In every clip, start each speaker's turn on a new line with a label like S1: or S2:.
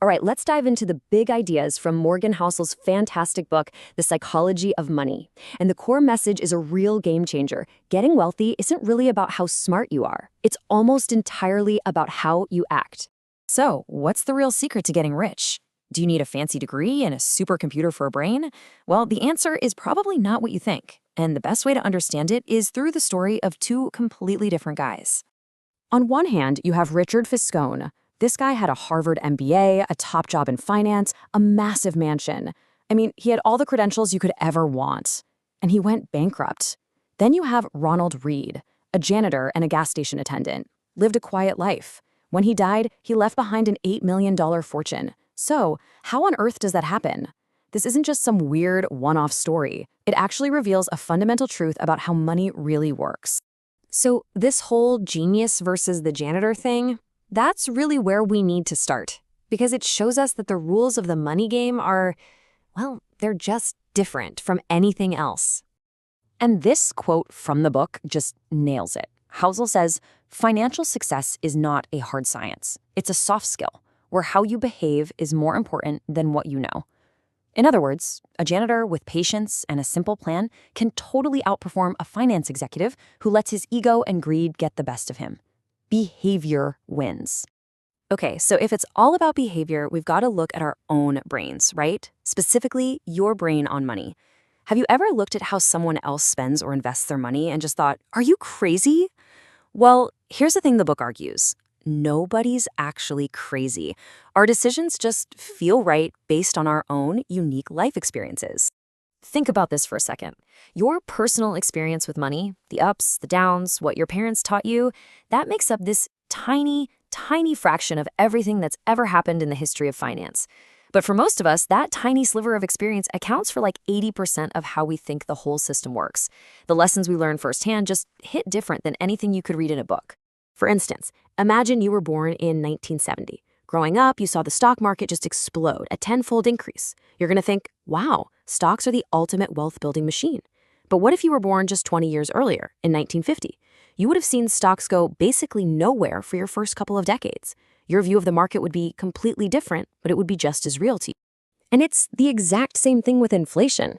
S1: All right, let's dive into the big ideas from Morgan Housel's fantastic book, The Psychology of Money. And the core message is a real game changer. Getting wealthy isn't really about how smart you are. It's almost entirely about how you act.
S2: So, what's the real secret to getting rich? Do you need a fancy degree and a supercomputer for a brain? Well, the answer is probably not what you think. And the best way to understand it is through the story of two completely different guys. On one hand, you have Richard Fiscone. This guy had a Harvard MBA, a top job in finance, a massive mansion. I mean, he had all the credentials you could ever want. And he went bankrupt. Then you have Ronald Read, a janitor and a gas station attendant. Lived a quiet life. When he died, he left behind an $8 million fortune. So, how on earth does that happen? This isn't just some weird one-off story. It actually reveals a fundamental truth about how money really works.
S1: So this whole genius versus the janitor thing, that's really where we need to start. Because it shows us that the rules of the money game are, well, they're just different from anything else.
S2: And this quote from the book just nails it. Housel says, financial success is not a hard science. It's a soft skill, where how you behave is more important than what you know. In other words, a janitor with patience and a simple plan can totally outperform a finance executive who lets his ego and greed get the best of him. Behavior wins. Okay, so if it's all about behavior, we've got to look at our own brains, right? Specifically, your brain on money. Have you ever looked at how someone else spends or invests their money and just thought, are you crazy? Well, here's the thing the book argues. Nobody's actually crazy. Our decisions just feel right based on our own unique life experiences. Think about this for a second. Your personal experience with money, the ups, the downs, what your parents taught you, that makes up this tiny, tiny fraction of everything that's ever happened in the history of finance. But for most of us, that tiny sliver of experience accounts for like 80% of how we think the whole system works. The lessons we learn firsthand just hit different than anything you could read in a book. For instance, imagine you were born in 1970. Growing up, you saw the stock market just explode, a tenfold increase. You're going to think, wow, stocks are the ultimate wealth-building machine. But what if you were born just 20 years earlier, in 1950? You would have seen stocks go basically nowhere for your first couple of decades. Your view of the market would be completely different, but it would be just as real to you.
S1: And it's the exact same thing with inflation.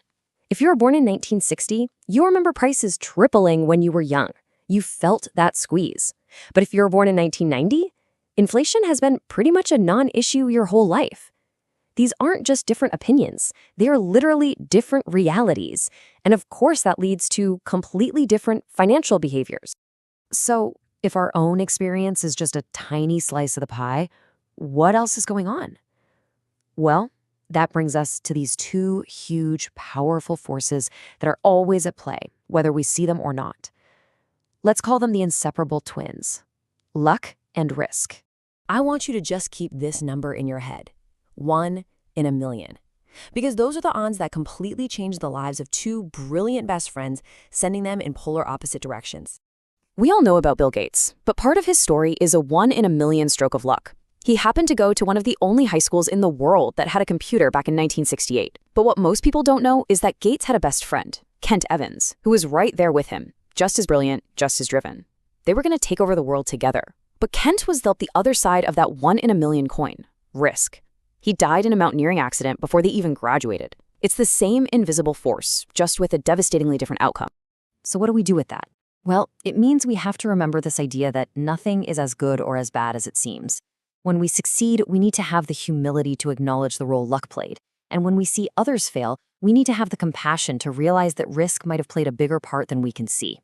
S1: If you were born in 1960, you remember prices tripling when you were young. You felt that squeeze. But if you were born in 1990, inflation has been pretty much a non-issue your whole life. These aren't just different opinions. They are literally different realities. And of course, that leads to completely different financial behaviors.
S2: So, if our own experience is just a tiny slice of the pie, what else is going on? Well, that brings us to these two huge, powerful forces that are always at play, whether we see them or not. Let's call them the inseparable twins: luck and risk. I want you to just keep this number in your head. 1 in a million. Because those are the odds that completely change the lives of two brilliant best friends, sending them in polar opposite directions. We all know about Bill Gates, but part of his story is a 1 in a million stroke of luck. He happened to go to one of the only high schools in the world that had a computer back in 1968. But what most people don't know is that Gates had a best friend, Kent Evans, who was right there with him, just as brilliant, just as driven. They were going to take over the world together. But Kent was the other side of that 1 in a million coin: risk. He died in a mountaineering accident before they even graduated. It's the same invisible force, just with a devastatingly different outcome. So what do we do with that? Well, it means we have to remember this idea that nothing is as good or as bad as it seems. When we succeed, we need to have the humility to acknowledge the role luck played. And when we see others fail, we need to have the compassion to realize that risk might have played a bigger part than we can see.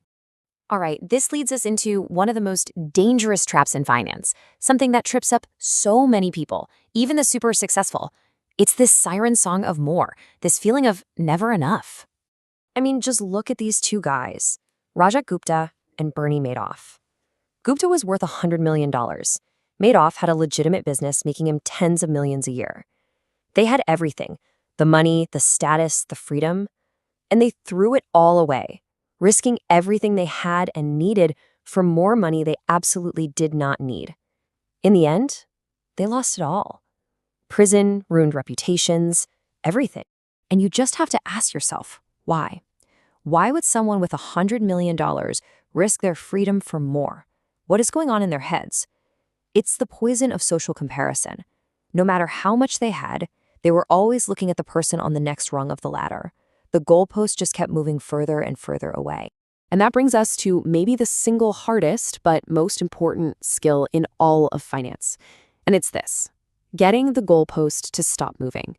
S2: All right, this leads us into one of the most dangerous traps in finance, something that trips up so many people, even the super successful. It's this siren song of more, this feeling of never enough. I mean, just look at these two guys, Rajat Gupta and Bernie Madoff. Gupta was worth $100 million. Madoff had a legitimate business making him tens of millions a year. They had everything: the money, the status, the freedom, and they threw it all away, risking everything they had and needed for more money they absolutely did not need. In the end, they lost it all. Prison, ruined reputations, everything. And you just have to ask yourself, why? Why would someone with $100 million risk their freedom for more? What is going on in their heads? It's the poison of social comparison.
S1: No matter how much they had, they were always looking at the person on the next rung of the ladder. The goalpost just kept moving further and further away. And that brings us to maybe the single hardest but most important skill in all of finance. And it's this: getting the goalpost to stop moving.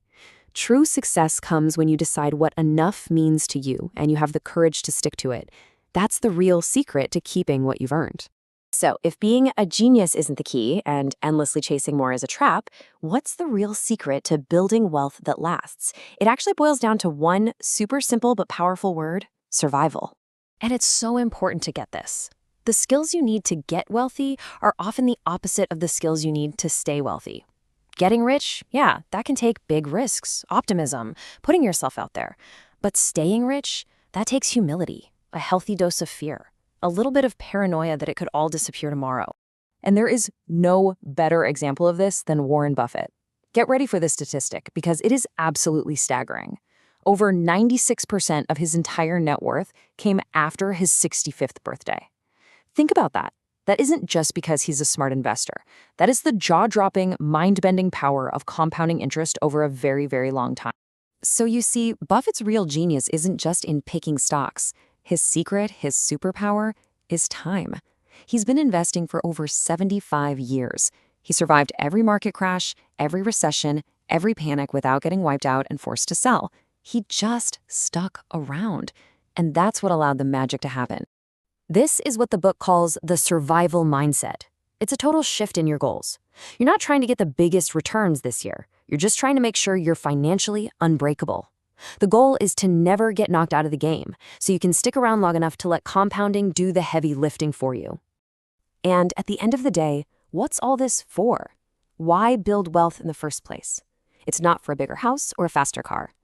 S1: True success comes when you decide what enough means to you and you have the courage to stick to it. That's the real secret to keeping what you've earned. So, if being a genius isn't the key and endlessly chasing more is a trap, what's the real secret to building wealth that lasts? It actually boils down to one super simple but powerful word: survival. And it's so important to get this. The skills you need to get wealthy are often the opposite of the skills you need to stay wealthy. Getting rich, yeah, that can take big risks, optimism, putting yourself out there. But staying rich, that takes humility, a healthy dose of fear, a little bit of paranoia that it could all disappear tomorrow. And there is no better example of this than Warren Buffett. Get ready for this statistic because it is absolutely staggering. Over 96% of his entire net worth came after his 65th birthday. Think about that. That isn't just because he's a smart investor. That is the jaw-dropping, mind-bending power of compounding interest over a very, very long time. So you see, Buffett's real genius isn't just in picking stocks. His secret, his superpower, is time. He's been investing for over 75 years. He survived every market crash, every recession, every panic without getting wiped out and forced to sell. He just stuck around. And that's what allowed the magic to happen. This is what the book calls the survival mindset. It's a total shift in your goals. You're not trying to get the biggest returns this year. You're just trying to make sure you're financially unbreakable. The goal is to never get knocked out of the game, so you can stick around long enough to let compounding do the heavy lifting for you. And at the end of the day, what's all this for? Why build wealth in the first place? It's not for a bigger house or a faster car.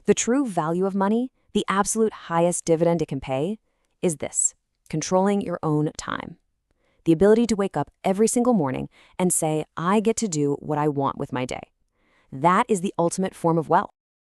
S1: The true value of money, the absolute highest dividend it can pay, is this: controlling your own time. The ability to wake up every single morning and say, I get to do what I want with my day. That is the ultimate form of wealth.